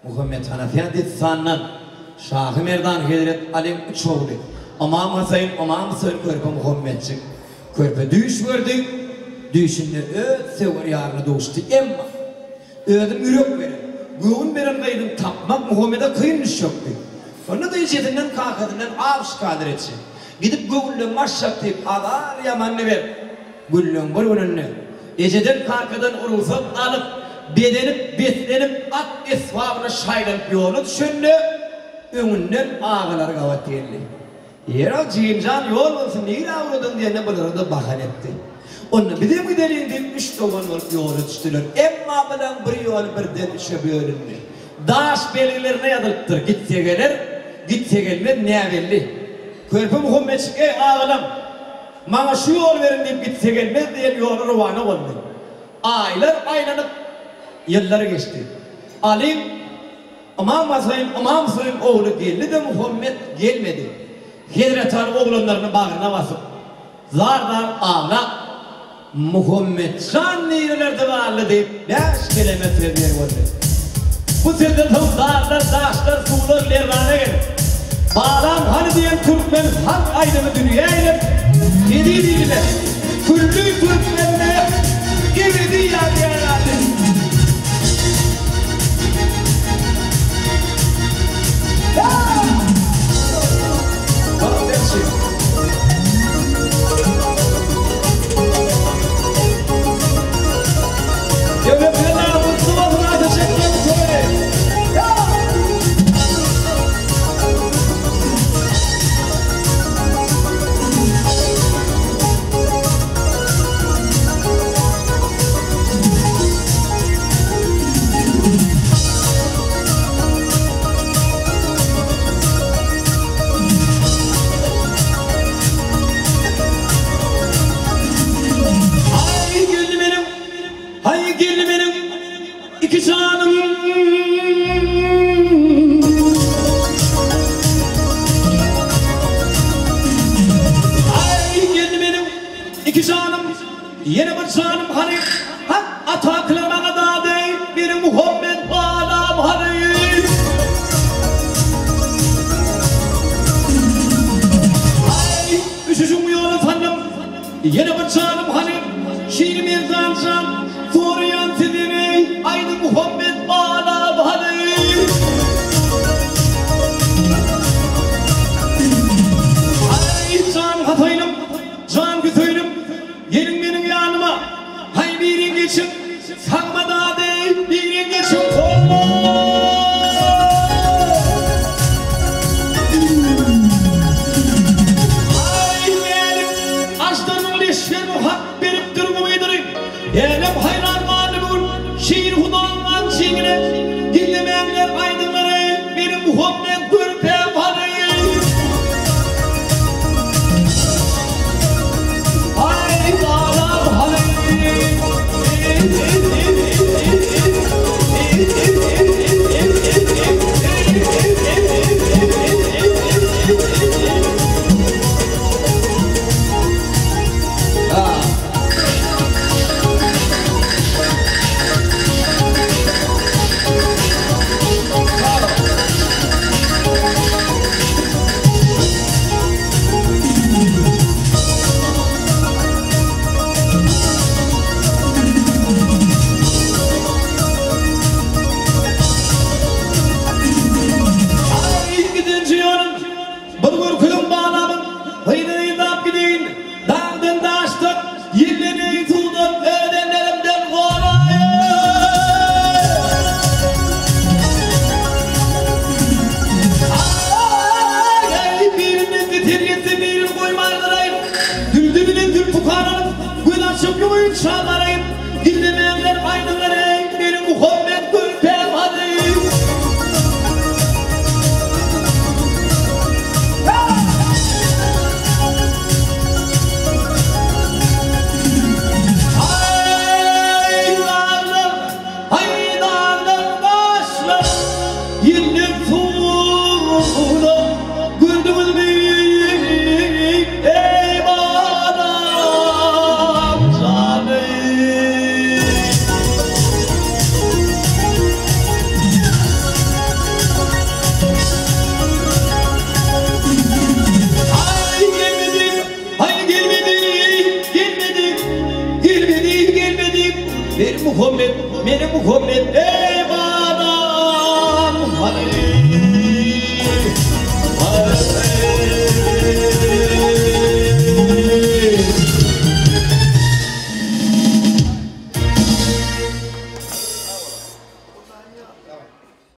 Muhammed Hanafi'nin sannan Şahı Merdan Hazret Alim Uçoğlu Amam Hasan Körpe Muhammedçik Körpe düş gördü düşünde sever yarını doğuştu emma ödüm yürek verin güğün verin kaydım tapmak Muhammed'e kıyınmış yoktu onu da icetinden kalkadından avş kadir etsin gidip güğünle maşşak deyip ağlar yamanını ver güllün bir önüne eceden kalkadan urufak alıp bedenip beslenip at esvabına şaylanıp yolu düşündü önünden ağalar gavat yerli yere cimcan yol olsun neyle avradın diye ne bulurdu bakan etti onu bir de müdeliydi 3 dolar yolu düştüler emma bilen bir yol birden üçe bölündü daş belirlerine yadırttır gitse gelmez ne belli Körpe Muhammedçik ey ağalam bana şu yol verin deyip gitse gelmez diye yolu ruvana oldu aylar aylanıp yılları geçti alim Amam Hüseyin oğlu geldi de Muhammed gelmedi Hazret Ali oğlanlarının bağrına basıp zardan ağla Muhammed can nerelerde varlı deyip 5 kilometre bir yer oldu bu sözde dağlar, taşlar, sular, lervana gelir bağlam hani diyen Türkmen hak aydını dünyayla dediğiyle küllü Türkmenler gibi diyarlardı Yeni bir canım hani hak ataklarına da değil bir Muhammed bağlam hani ay üşüşüm yolu efendim yeni bir canım hani şiir mirdan can soruyan sizini aynı Muhammed bağlam hani ay can hatayım can güzeyim gelin benim yanıma hay birin geçin sanma daha değil birin geçin kolma ay benim açtığım leşler muhak berip durumu edirik elim hayran mağlumun şiir hudanlan şiirine dinlemeyenler aydınları benim Muhammed Körpe varı Muhammed, meni Muhammed,